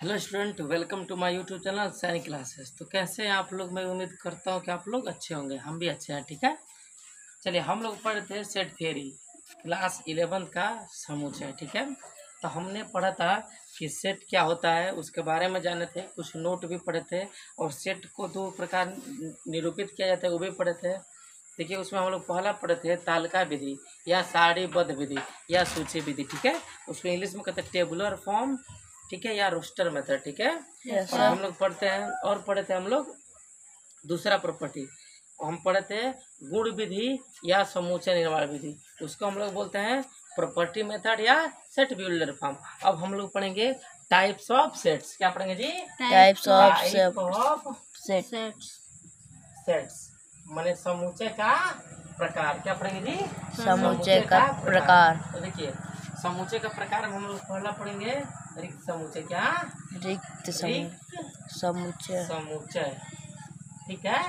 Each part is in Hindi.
Hello student, welcome to my YouTube channel Sainik classes. तो कैसे हैं आप लोग? मैं उम्मीद करता हूं कि आप लोग अच्छे होंगे। हम भी अच्छे हैं, ठीक है। चलिए, हम लोग पढ़े थे सेट थ्योरी क्लास 11 का समुच्चय, ठीक है। तो हमने पढ़ा था कि सेट क्या होता है, उसके बारे में जाने थे, कुछ नोट भी पढ़े थे, और सेट को दो प्रकार निरूपित किया जाता है वो भी पढ़े थे। देखिए, उसमें हम लोग पहला पढ़े थे तालिका विधि या सारणीबद्ध विधि या सूची विधि, ठीक है। उसको इंग्लिश में कहते हैं टेबुलर फॉर्म, ठीक है, या रोस्टर मेथड, ठीक है। और हम लोग पढ़ते हैं और पढ़े थे हम लोग दूसरा प्रॉपर्टी, हम पढ़े थे गुण विधि या समुच्चय निर्माण विधि। उसको हम लोग बोलते हैं प्रॉपर्टी मेथड या सेट बिल्डर फॉर्म। अब हम लोग पढ़ेंगे टाइप्स ऑफ सेट्स। क्या पढ़ेंगे जी? टाइप्स ऑफ सेट्स माने समुच्चय का प्रकार। क्या पढ़ेंगे जी? समुच्चय का प्रकार। तो देखिए, समुच्चय का प्रकार में हम लोग पहला पढ़ेंगे रिक्त समुच्चय। क्या? रिक्त समुच्चय, ठीक है।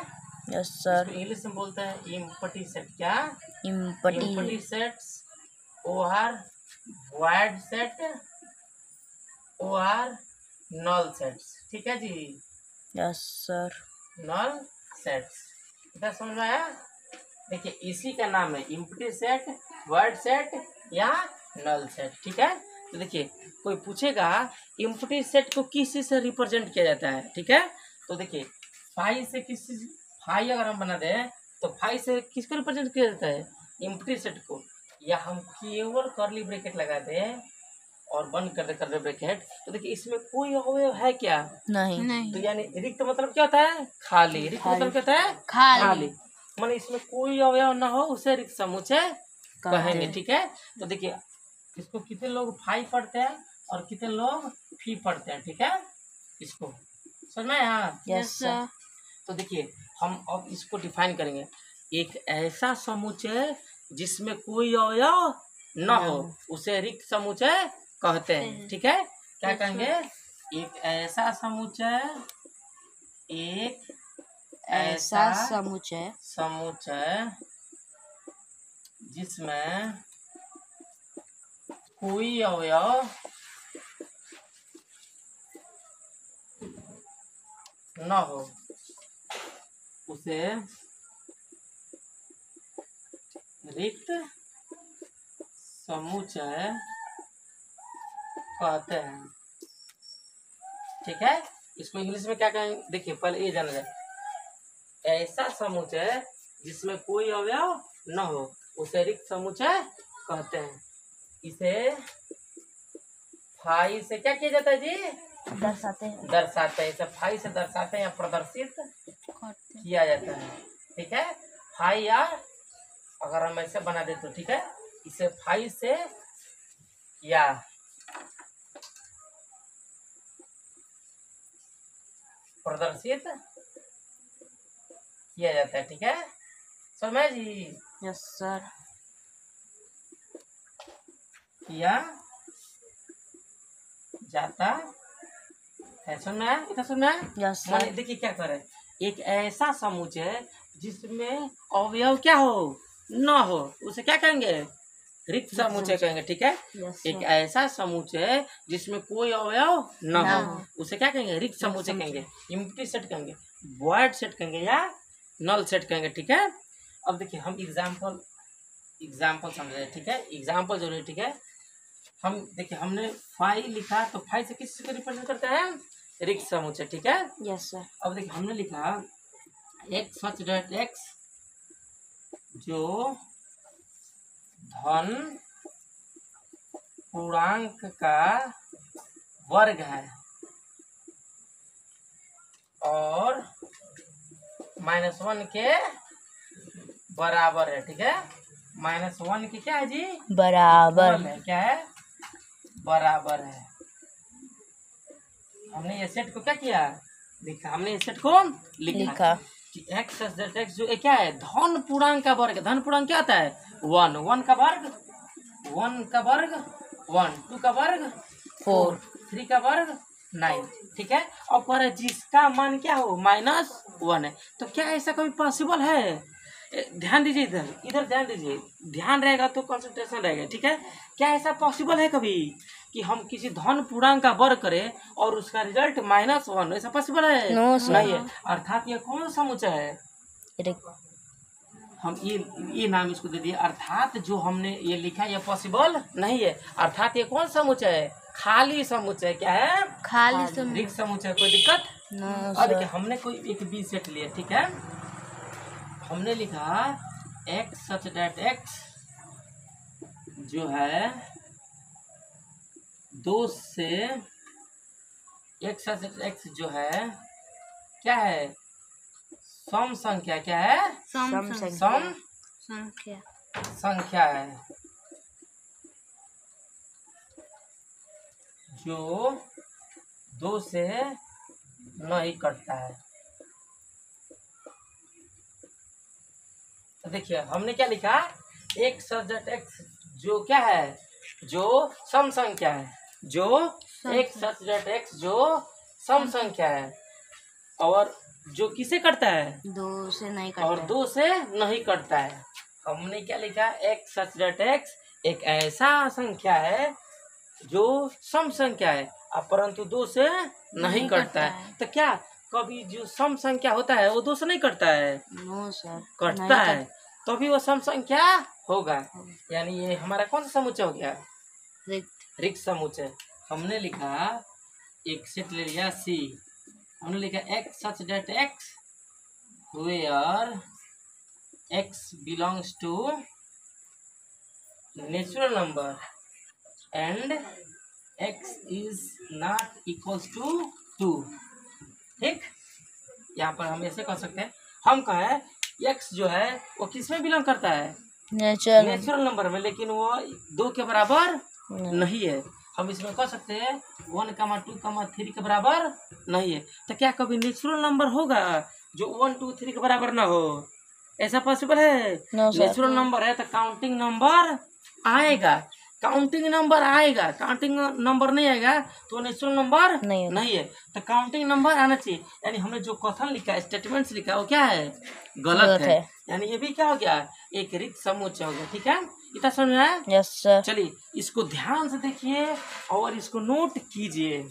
Yes sir. इंग्लिश में बोलते हैं इम्पटी सेट। क्या? Empty sets, or void set, or null sets, ठीक है जी। Yes sir. नल सेट्स, इतना समझ में आया? देखिए, इसी का नाम है इम्पटी सेट, वर्ड सेट या नल सेट, ठीक है। तो देखिए, कोई पूछेगा इम्पटी सेट को किस चीज से रिप्रेजेंट किया जाता है, ठीक है। तो देखिए, फाइव से किस फाइव अगर हम बना दें तो फाइव से किसको रिप्रेजेंट किया जाता है? इम्पटी सेट को। या हम केवल कर्ली ब्रैकेट लगा दें और बंद कर दे कर्ली ब्रैकेट, तो देखिए इसमें कोई अवयव है क्या? नहीं। तो यानी रिक्त मतलब क्या होता है? खाली। रिक्त मतलब क्या होता है? खाली। माने इसमें कोई अवयव ना हो उसे रिक्त समुच्चय कहेंगे, ठीक है। तो देखिए, इसको कितने लोग फाइव पढ़ते हैं और कितने लोग फी पढ़ते हैं, ठीक है। इसको समझ में आया? Yes sir. तो देखिए, हम अब इसको डिफाइन करेंगे। एक ऐसा समुच्चय जिसमें कोई अवयव न हो उसे रिक्त समुच्चय कहते हैं, ठीक है। क्या कहेंगे? एक ऐसा समुच्चय जिसमें कोई अवयव न हो उसे रिक्त समुच्चय कहते हैं, ठीक है। इसको इंग्लिश में क्या कहेंगे? देखिए, पहले ये जाना जाए। ऐसा समुच्चय जिसमें कोई अवयव न हो उसे रिक्त समुच्चय कहते हैं। इसे फाइव से क्या किया जाता है जी? दर्शाते हैं। इसे फाइव से दर्शाते हैं या प्रदर्शित किया जाता है, ठीक है। फाइव या अगर हम ऐसे बना दे तो ठीक है, इसे फाइव से या प्रदर्शित किया जाता है, ठीक है। समझ जी? Yes sir. किया जाता है। सुनना है? इतना सुनना है? Yes sir. देखिए क्या करे, एक ऐसा समुच्चय जिसमें अवयव क्या हो न हो उसे क्या कहेंगे? रिक्त समुच्चय कहेंगे, ठीक है। एक ऐसा समुच्चय जिसमें कोई अवयव न हो उसे क्या कहेंगे? रिक्त समुच्चय कहेंगे, इम्पटी सेट कहेंगे, वॉइड सेट कहेंगे या नल सेट कहेंगे, ठीक है। अब देखिए, हम एग्जाम्पल समझे, ठीक है। एग्जाम्पल जरूरी, ठीक है। हम देखिए, हमने फाइव लिखा तो फाइव से किस को रिप्रेजेंट करता है? रिक्त समुच्चय, ठीक है। Yes sir. अब देखिए, हमने लिखा एक्स सच डेट एक्स जो धन पूर्णांक का वर्ग है और -1 के बराबर है, ठीक है। -1 के क्या है जी? बराबर है। क्या है? बराबर है। हमने ये सेट को क्या किया? लिखा। हमने ये सेट को लिखा कि एक्स जो क्या है? धन पूर्णांक का वर्ग। धन पूर्णांक क्या होता है? 1 का वर्ग 1 का वर्ग 1, 2 का वर्ग 4, 3 का वर्ग 9, ठीक है। और पर जिसका मान क्या हो? -1 है। तो क्या ऐसा कभी पॉसिबल है? ध्यान दीजिए, इधर इधर ध्यान दीजिए, ध्यान रहेगा तो कंसंट्रेशन रहेगा, ठीक है। क्या ऐसा पॉसिबल है कभी कि हम किसी धन पूर्णांक का वर्ग करें और उसका रिजल्ट -1, ऐसा पॉसिबल है? No, sir. नहीं है। अर्थात ये कौन सा समुच्चय है? रिक्त हम ये नाम इसको दे दिए, अर्थात जो हमने ये लिखा ये पॉसिबल नहीं है। अर्थात ये कौन समुच्चय है? खाली समुच्चय। क्या है? खाली रिक्त समुच्चय। कोई दिक्कत? नो और देखिए सर। हमने कोई एक बी सेट लिया, ठीक है। हमने लिखा x सच डेट x जो है 2 से x सच x जो है क्या है? सम संख्या। क्या है? सम सम संख्या संख्या है जो 2 से नहीं कटता है। तो देखिए हमने क्या लिखा, x सच x जो क्या है? जो सम संख्या है, जो x सच x जो सम संख्या है और जो किसे कटता है? 2 से नहीं और करते। 2 से नहीं कटता है। हमने क्या लिखा, x सच x एक ऐसा संख्या है जो सम संख्या है परंतु 2 से नहीं कटता है। तो क्या कभी जो सम संख्या होता है वो 2 से नहीं कटता है? No sir. कटता है, तो भी वो सम संख्या होगा। यानी ये हमारा कौन सा समुच्चय हो गया? रिक्त रिक्त समुच्चय। हमने लिखा एक सेट ले लिया सी, हमने लिखा x such that x where x belongs to natural number and x is not equals to 2। ठीक, यहाँ पर हम ऐसे कह सकते हैं, हम कहें x जो है वो किस में बिलोंग करता है? नेचुरल नंबर में, लेकिन वो 2 के बराबर नहीं है। हम इसमें कह सकते हैं 1, 2, 3 के बराबर नहीं है। तो क्या कभी नेचुरल नंबर होगा जो 1, 2, 3 के बराबर ना हो? ऐसा पॉसिबल है? नेचुरल नंबर है तो काउंटिंग नंबर आएगा, काउंटिंग नंबर आएगा। काउंटिंग नंबर नहीं आएगा तो नेचुरल नंबर नहीं है। तो काउंटिंग नंबर आना चाहिए। यानी हमने जो कथन लिखा, स्टेटमेंट्स लिखा, वो क्या है? गलत है। यानी ये भी क्या हो गया? एक रिक्त समुच्चय हो गया। ठीक है, इतना समझ में आया? Yes sir. चलिए इसको ध्यान से देखिए और इसको नोट कीजिए,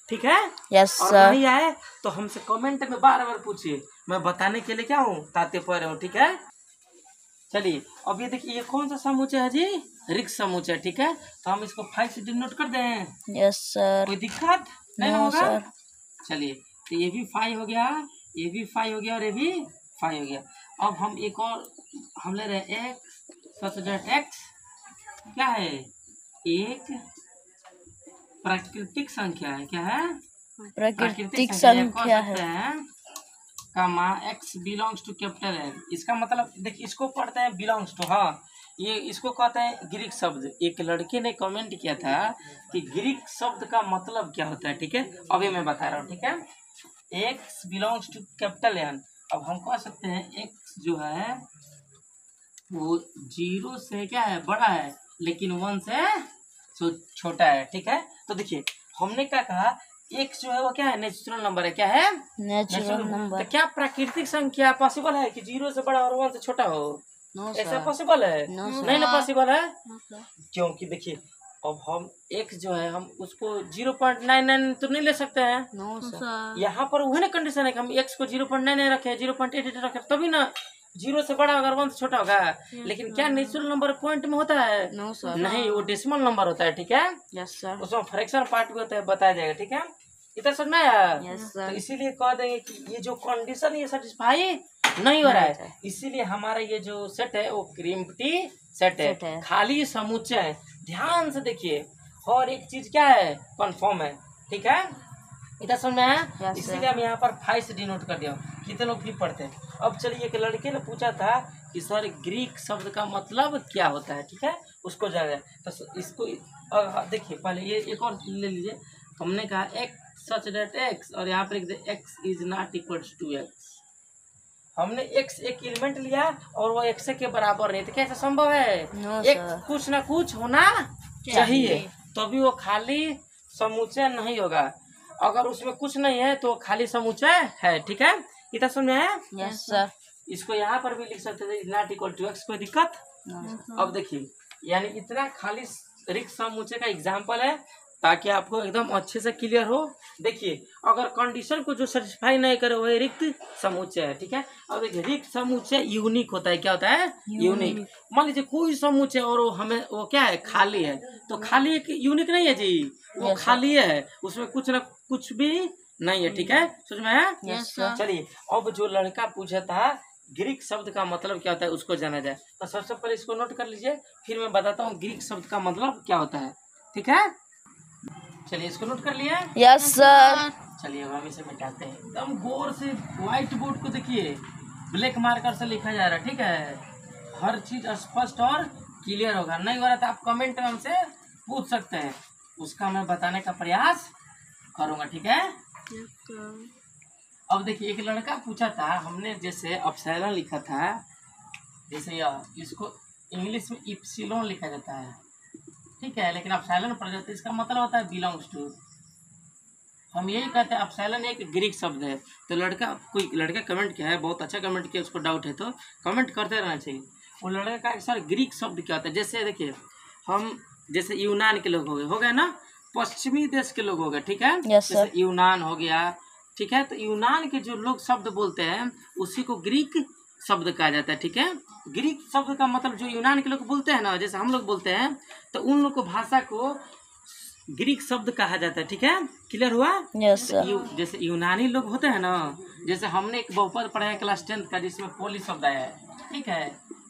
ठीक है? यस और सर। नहीं आए तो हमसे कमेंट में बार बार पूछिए, मैं बताने के लिए क्या हूँ, तात्पर्य हूँ। ठीक है, चलिए अब ये देखिए ये कौन सा समुच्चय है जी? रिक्त समुच्चय। ठीक है, तो हम इसको 5 से डिनोट कर दें। Yes sir. कोई दिक्कत नहीं नो होगा? सर। चलिए तो ये भी 5 हो गया, ये भी 5 हो गया और ये भी 5 हो गया। अब हम एक और हम ले रहे हैं x सच डेट x क्या है? एक प्राकृतिक संख्या है। क्या है? प्राकृतिक संख्या है। Comma x belongs to capital N। इसका मतलब देखिए इसको पढ़ते हैं बिलोंग्स टू। हाँ, ये इसको कहते हैं ग्रीक शब्द। एक लड़के ने कमेंट किया था कि ग्रीक शब्द का मतलब क्या होता है। ठीक है, अभी मैं बता रहा हूँ। ठीक है, x belongs to capital N। अब हम कह सकते हैं x जो है वो 0 से क्या है? बड़ा है, लेकिन 1 से छोटा है। ठीक है, तो देखिए हमने क्या कहा, x जो है वो क्या है? नेचुरल नंबर है। क्या है? Natural number. तो क्या प्राकृतिक संख्या पॉसिबल है कि 0 से बड़ा और 1 से छोटा हो? नो ऐसा सर। पॉसिबल है? No sir. नहीं ना पॉसिबल है, नो सर। क्योंकि देखिए अब हम x जो है हम उसको 0.99 तो नहीं ले सकते हैं। No sir. यहाँ पर वही ना कंडीशन है कि हम x को 0.99 रखे, 0.88 रखे, तभी ना 0 से बड़ा अगर 1 से छोटा होगा। लेकिन क्या नेचुरल नंबर पॉइंट में होता है? No sir. नहीं, वो डेसिमल नंबर होता है। ठीक है, यस सर। उसमें फ्रैक्शन पार्ट भी होता है, बताया जाएगा। ठीक है, इतना समझ में आया? यस तो सर। इसीलिए कह देंगे कि ये जो कंडीशन ये सेटिस्फाई नहीं हो रहा है, इसीलिए हमारा ये जो सेट है वो एम्प्टी सेट है, खाली समुच्चय है। ध्यान से देखिए और एक चीज क्या है? कंफर्म है। ठीक है, इतना समझ में आया? इसीलिए हम यहाँ पर 5 से डिनोट कर दिया। कितने लोग भी पढ़ते हैं? अब चलिए एक लड़के ने पूछा था कि सर ग्रीक शब्द का मतलब क्या होता है। ठीक है, उसको जाना है तो इसको देखिए पहले ये एक और ले लीजिए। हमने कहा x सच डेट x और यहाँ पर लिख दे x is not equal to x। हमने x एक एलिमेंट लिया और वो x के बराबर नहीं, तो कैसे संभव है? x कुछ ना कुछ होना चाहिए, तभी वो खाली समुच्चय नहीं होगा। अगर उसमें कुछ नहीं है तो खाली समुच्चय है। ठीक है, इतना समझ में आया? Yes sir. इसको यहाँ पर भी लिख सकते थे नॉट इक्वल टू एक्स, कोई दिक्कत। अब देखिए यानी इतना खाली रिक्त समुच्चय का एग्जाम्पल है ताकि आपको एकदम अच्छे से क्लियर हो। देखिए अगर कंडीशन को जो सेटिस्फाई नहीं करे वही रिक्त समुच्चय है, ठीक है। अब देखिए रिक्त समुच्चय यूनिक होता है, क्या होता है, यूनिक। मान लीजिए कोई समुच्चय और वो क्या है, खाली है, तो खाली एक यूनिक नहीं है जी, वो खाली है, उसमें कुछ ना कुछ भी नहीं है, ठीक है, समझ में है। चलिए अब जो लड़का पूछा था ग्रीक शब्द का मतलब क्या होता है उसको जाना जाए, तो सबसे पहले इसको नोट कर लीजिए, फिर मैं बताता हूँ ग्रीक शब्द का मतलब क्या होता है, ठीक है। चलिए इसको नोट कर लिए। Yes sir. चलिए अब हम इसे मिटाते हैं, एकदम गौर से व्हाइट बोर्ड को देखिए, ब्लैक मार्कर से लिखा जा रहा है, ठीक है। हर चीज स्पष्ट और क्लियर होगा, नहीं हो रहा तो आप कमेंट में हमसे पूछ सकते हैं, उसका मैं बताने का प्रयास करूंगा, ठीक है। अब देखिए एक लड़का पूछा था, हमने जैसे अपसाइलन लिखा था, जैसे इसको इंग्लिश में इप्सिलोन लिखा जाता है, ठीक है, लेकिन अपसाइलन प्रजाति इसका मतलब होता है बिलोंग्स टू। हम यही कहते हैं अपसाइलन एक ग्रीक शब्द है। तो कोई लड़का कमेंट किया है, बहुत अच्छा कमेंट किया, उसको डाउट है तो कमेंट करते रहना चाहिए। वो लड़का का सर ग्रीक शब्द क्या होता है, जैसे देखिए हम जैसे यूनान के लोग हो गए ना, पश्चिमी देश के लोग हो गए, ठीक है, जैसे यूनान हो गया, ठीक है। तो यूनान के जो लोग शब्द बोलते हैं उसी को ग्रीक शब्द कहा जाता है, ठीक है। ग्रीक शब्द का मतलब जो यूनान के लोग बोलते हैं ना, जैसे हम लोग बोलते हैं, तो उन लोग को भाषा को ग्रीक शब्द कहा जाता है, ठीक है, क्लियर हुआ। Yes sir. जैसे यूनानी लोग होते हैं ना, जैसे हमने एक बहुपद पढ़ा है क्लास 10 का जिसमें पोली शब्द आया है, ठीक है।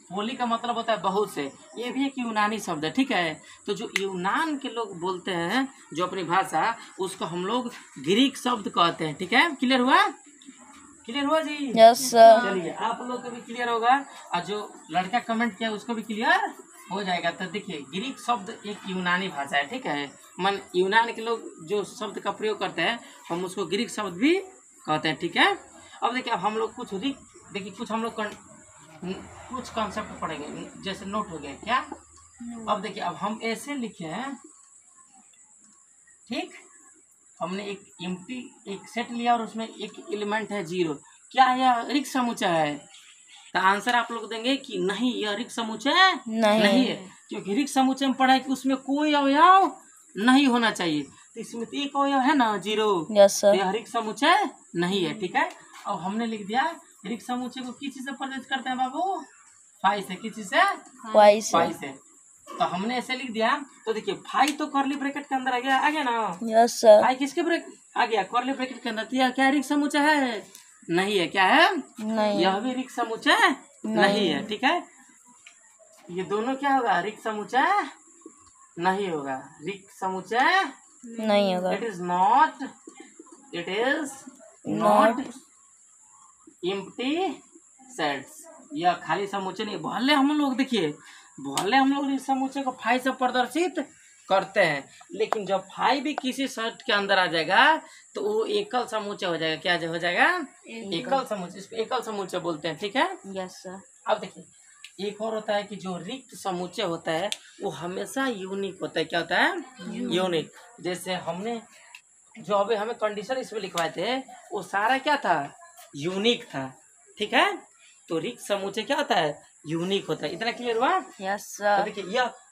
पोली का मतलब होता है बहुत से, ये भी एक यूनानी शब्द है, ठीक है। तो जो यूनान के लोग बोलते हैं जो अपनी भाषा, उसको हम लोग ग्रीक शब्द कहते हैं, ठीक है, क्लियर हुआ, क्लियर हुआ जी। Yes sir. चलिए आप लोग को भी क्लियर होगा, और जो लड़का कमेंट किया उसको भी क्लियर हो जाएगा। तो देखिए ग्रीक शब्द एक यूनानी भाषा है, ठीक है, मन यूनान के लोग जो शब्द का प्रयोग करते हैं हम उसको ग्रीक शब्द भी कहते हैं, ठीक है। अब देखिए अब हम लोग कुछ हम लोग कुछ कॉन्सेप्ट पढ़ेंगे, जैसे नोट हो गया क्या। अब देखिए अब हम ऐसे लिखे हैं, ठीक, हमने एक सेट लिया और उसमें एक एलिमेंट है 0, क्या यह रिक्त समुच्चय है। तो आंसर आप लोग देंगे कि नहीं, यह रिक्त समुच्चय नहीं है, क्योंकि रिक्त समुच्चय में पढ़ा है कि उसमें कोई अवयव नहीं होना चाहिए, तो इसमें तो एक अवयव है ना 0, यस सर। यह रिक्त समुच्चय नहीं है, ठीक है। अब हमने लिख दिया रिक्त समुच्चय को किस चीज से प्रदर्शित करते हैं बाबू, फाई से, किस चीज से, फाई से। तो हमने ऐसे लिख दिया, तो देखिए फाई तो कर्ली ब्रैकेट के अंदर आ गया ना। Yes sir. फाई किसके आ गया, कर्ली ब्रैकेट के अंदर। तो क्या रिक्त समुच्चय है, नहीं है, क्या है, नहीं, यह भी रिक्त समुच्चय नहीं है, ठीक है। ये दोनों क्या होगा, रिक्त समुच्चय नहीं होगा, रिक्त समुच्चय नहीं होगा, it is not empty sets, यह खाली समुच्चय नहीं। भले हम लोग देखिए, भले हम लोग इस समुच्चय को फाई से प्रदर्शित करते हैं, लेकिन जब फाई भी किसी सेट के अंदर आ जाएगा तो वो एकल समुच्चय हो जाएगा, क्या हो जाएगा, एकल समुच्चय, इसको एकल समुच्चय बोलते हैं, ठीक है। Yes sir. अब देखिए एक और होता है कि जो रिक्त समुच्चय होता है वो हमेशा यूनिक होता है, क्या होता है, यूनिक। जैसे हमने जो अभी हमें कंडीशन इसमें लिखवाए थे वो सारा क्या था, यूनिक था, ठीक है। तो रिक्त समुच्चय क्या होता है, यूनिक होता है, इतना क्लियर हुआ। Yes sir. तो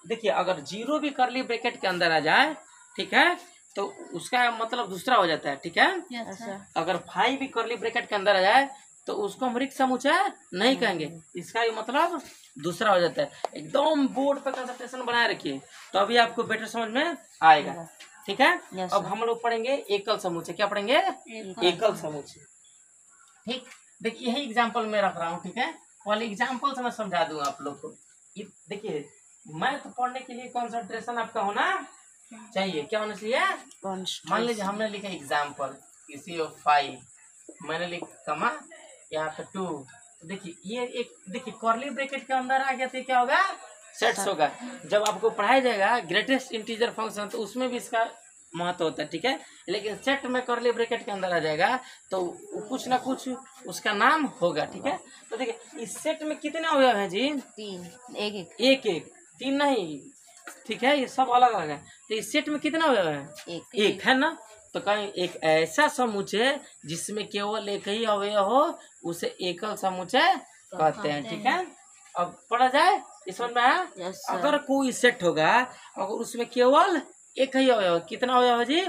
देखिए अगर 0 भी कर्ली ब्रैकेट के अंदर आ जाए, ठीक है, तो उसका मतलब दूसरा हो जाता है, ठीक है। Yes sir. अगर 5 भी कर्ली ब्रैकेट के अंदर आ जाए तो उसको हम रिक्त समुच्चय नहीं कहेंगे, इसका भी मतलब दूसरा हो जाता है। एकदम बोर्ड पे कंसंट्रेशन बनाए रखिए, तो अभी आपको बेटर समझ में आएगा, ठीक है। अब हम लोग पढ़ेंगे एकल समुच्चय, क्या पढ़ेंगे, एकल समुच्चय, ठीक। देखिए यही एग्जाम्पल मैं रख रहा हूँ, ठीक है, पहले एग्जाम्पल से मैं समझा दूंगा आप लोग को। देखिए मैथ पढ़ने के लिए कंसंट्रेशन आपका होना चाहिए, क्या होना चाहिए, मान लीजिए हमने लिखा एग्जाम्पल किसी 5, मैंने लिखा कमा यहाँ पे 2, तो देखिए ये एक, देखिए कर्ली ब्रैकेट के अंदर आ गया तो क्या होगा, सेट्स होगा। जब आपको पढ़ाया जाएगा ग्रेटेस्ट इंटीजर फंक्शन तो उसमें भी इसका महत्व होता है, ठीक है, लेकिन सेट में कर्ली ब्रैकेट के अंदर आ जाएगा तो कुछ ना कुछ उसका नाम होगा, ठीक है। तो देखिए इस सेट में कितने अवयव हैं जी, 3, एक 3 नहीं, ठीक है, ये सब अलग अलग है। तो इस सेट में कितने अवयव हैं, एक है ना। तो कहीं एक ऐसा समुच्चय जिसमें केवल एक ही अवयव हो उसे एकल समुच्चय कहते हैं, ठीक है। अब पढ़ा जाए, इस समझ में आया? यस अगर कोई सेट होगा अगर उसमें केवल एक ही अवयव, कितना अवयव है जी?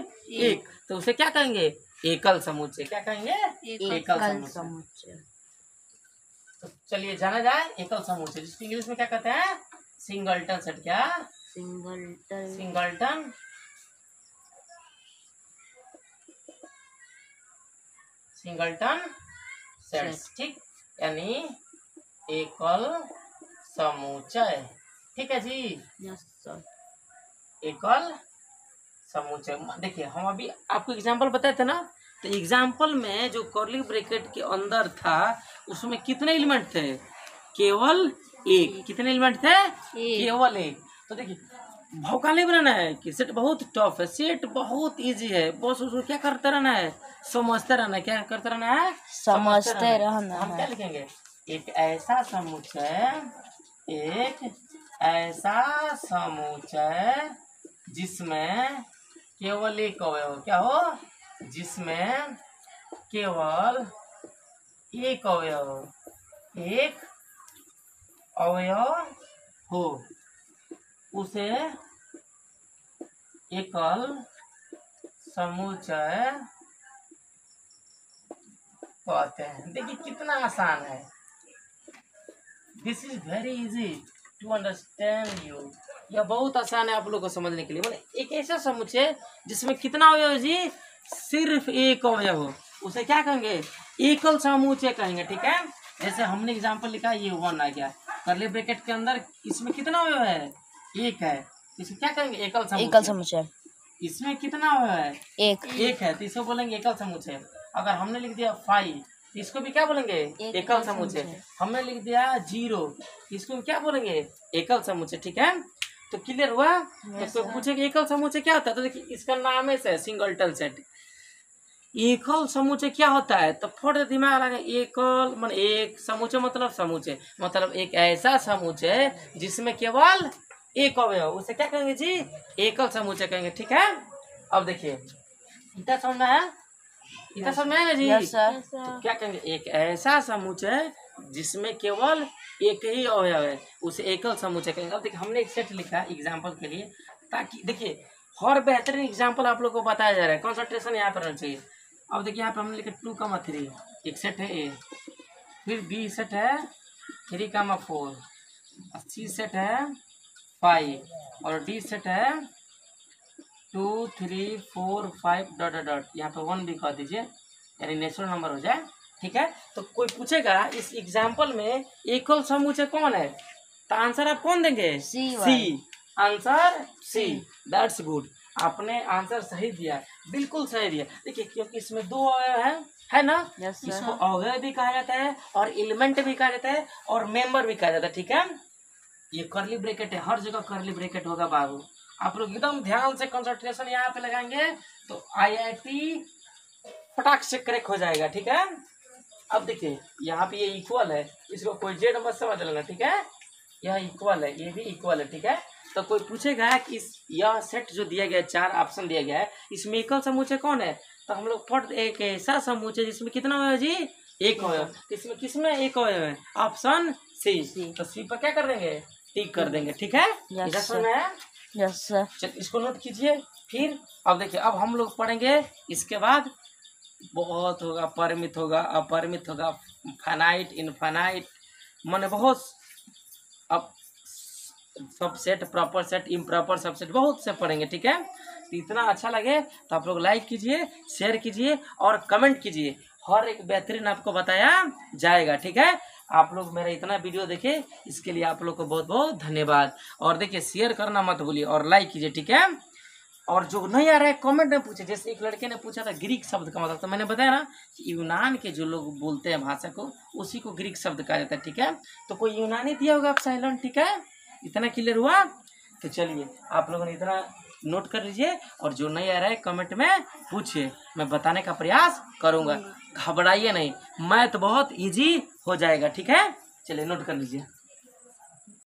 एक, तो उसे क्या कहेंगे? एकल समुच्चय। क्या कहेंगे? एकल समुच्चय। तो चलिए जाना जाए एकल समुच्चय, जिसको इंग्लिश में क्या कहते हैं? Singleton set. क्या? सिंगलटन सेट्स, ठीक, यानी एकल समुच्चय, ठीक है जी। Yes sir. एकल समुच्चय। देखिए हम अभी आपको एग्जांपल बताए थे ना, तो एग्जांपल में जो कर्ली ब्रैकेट के अंदर था उसमें कितने एलिमेंट थे? केवल एक। कितने एलिमेंट थे? केवल एक। तो देखिए भौकाली बनाना है कि सेट बहुत टफ है, सेट बहुत इजी है, बस उसको क्या करते रहना है? समझते रहना है। क्या करते रहना है? समझते रहना हम है। क्या लिखेंगे? एक ऐसा समुच्चय, एक ऐसा समुच्चय जिसमें केवल एक अवयव। क्या हो? जिसमें केवल एक अवयव हो, उसे एकल समुच्चय कहते हैं। देखिए कितना आसान है। This is very easy to understand you. यह बहुत आसान है आप लोग को समझने के लिए। मतलब एक ऐसा समुच्चय जिसमें कितना अवयव है जी? सिर्फ एक अवयव हो, उसे क्या कहेंगे? एकल समुच्चय कहेंगे, ठीक है। जैसे हमने एग्जांपल लिखा, ये 1 आ गया कर्ली ब्रैकेट के अंदर, इसमें कितना अवयव है? एक है, इसे क्या कहेंगे? एकल समुच्चय। इसमें कितना अवयव है? एक है, तो इसको बोलेंगे एकल समुच्चय। अगर हमने लिख दिया 5, इसको भी क्या बोलेंगे? एकल समुच्चय। हमने लिख दिया 0, इसको भी क्या बोलेंगे? एकल समुच्चय, ठीक है। तो क्लियर हुआ? तो पूछेगा एकल समुच्चय क्या होता है, तो देखिए इसका नाम है सिंगलटन सेट। एकल समुच्चय क्या होता है? तो फट दिमाग लगा, एकल मन एक, समुच्चय मतलब समुच्चय, मतलब एक ऐसा समुच्चय जिसमें केवल एक अवयव, उसे क्या कहेंगे जी? एकल समुच्चय कहेंगे, ठीक है। अब देखिए इतना समझ में आया? इतना समझ में आया जी? Yes sir. तो क्या कहेंगे? एक ऐसा समुच्चय जिसमें केवल एक ही अवयव है, उसे एकल समुच्चय कहेंगे। अब देखिए हमने एक सेट लिखा एग्जाम्पल के लिए, ताकि देखिए हर बेहतरीन एग्जाम्पल आप लोग को बताया जा रहा है, कंसंट्रेशन यहाँ पर रहना चाहिए। अब देखिए यहाँ पे हमने लिखा 2,3, एक सेट है ए, फिर बी सेट है 3,4, सी सेट है 5 और डी सेट है 2, 3, 4, 5 डॉट डॉट डॉट, यहाँ पे 1 भी कह दीजिए, यानी नेचुरल नंबर हो जाए, ठीक है। तो कोई पूछेगा इस एग्जाम्पल में एकल समुच्चय कौन है, तो आंसर आप कौन देंगे? C. Answer C. That's good, आपने आंसर सही दिया, बिल्कुल सही दिया। देखिए क्योंकि इसमें 2 अवयव है ना। इसको अवयव भी कहा जाता है और एलिमेंट भी कहा जाता है और मेंबर भी कहा जाता है, ठीक है। ये कर्ली ब्रैकेट है, हर जगह कर्ली ब्रैकेट होगा बाबू। आप लोग एकदम ध्यान से कंसंट्रेशन यहाँ पे लगाएंगे तो IIT फटाक से क्रैक हो जाएगा, ठीक है। अब देखिए यहाँ पे ये इक्वल है, इसको कोई जेड मत समझ लेना, ठीक है। यह इक्वल है, ये भी इक्वल है, ठीक है। तो कोई पूछेगा कि यह सेट जो दिया गया है, 4 ऑप्शन दिया गया है, इसमें एकल समुच्चय कौन है, तो हम लोग फट एक ऐसा समुच्चय जिसमें कितना अवयव जी? एक अवयव। इसमें किसमें एक अवयव है? Option C. तो सी पर क्या कर देंगे? टिक कर देंगे, ठीक है। Yes sir. चल इसको नोट कीजिए। फिर अब देखिए अब हम लोग पढ़ेंगे इसके बाद बहुत होगा, परिमित होगा, अपरिमित होगा, फाइनाइट, इनफाइनाइट, माने बहुत, अब subset, proper set, improper subset, बहुत से पढ़ेंगे, ठीक है। तो इतना अच्छा लगे तो आप लोग लाइक कीजिए, शेयर कीजिए और कमेंट कीजिए, हर एक बेहतरीन आपको बताया जाएगा, ठीक है। आप लोग मेरा इतना वीडियो देखे इसके लिए आप लोग को बहुत बहुत धन्यवाद। और देखिए शेयर करना मत भूलिए और लाइक कीजिए, ठीक है। और जो नहीं आ रहा है कमेंट में पूछे, जैसे एक लड़के ने पूछा था ग्रीक शब्द का मतलब, तो मैंने बताया ना कि यूनान के जो लोग बोलते हैं भाषा को, उसी को ग्रीक शब्द कहा जाता है, ठीक है। तो कोई यूनानी दिया होगा आप साइलेंट, ठीक है। इतना क्लियर हुआ? तो चलिए आप लोगों ने इतना नोट कर लीजिए और जो नहीं आ रहा है कमेंट में पूछिए, मैं बताने का प्रयास करूंगा। घबराइए नहीं, मैथ बहुत इजी हो जाएगा, ठीक है। चलिए नोट कर लीजिए।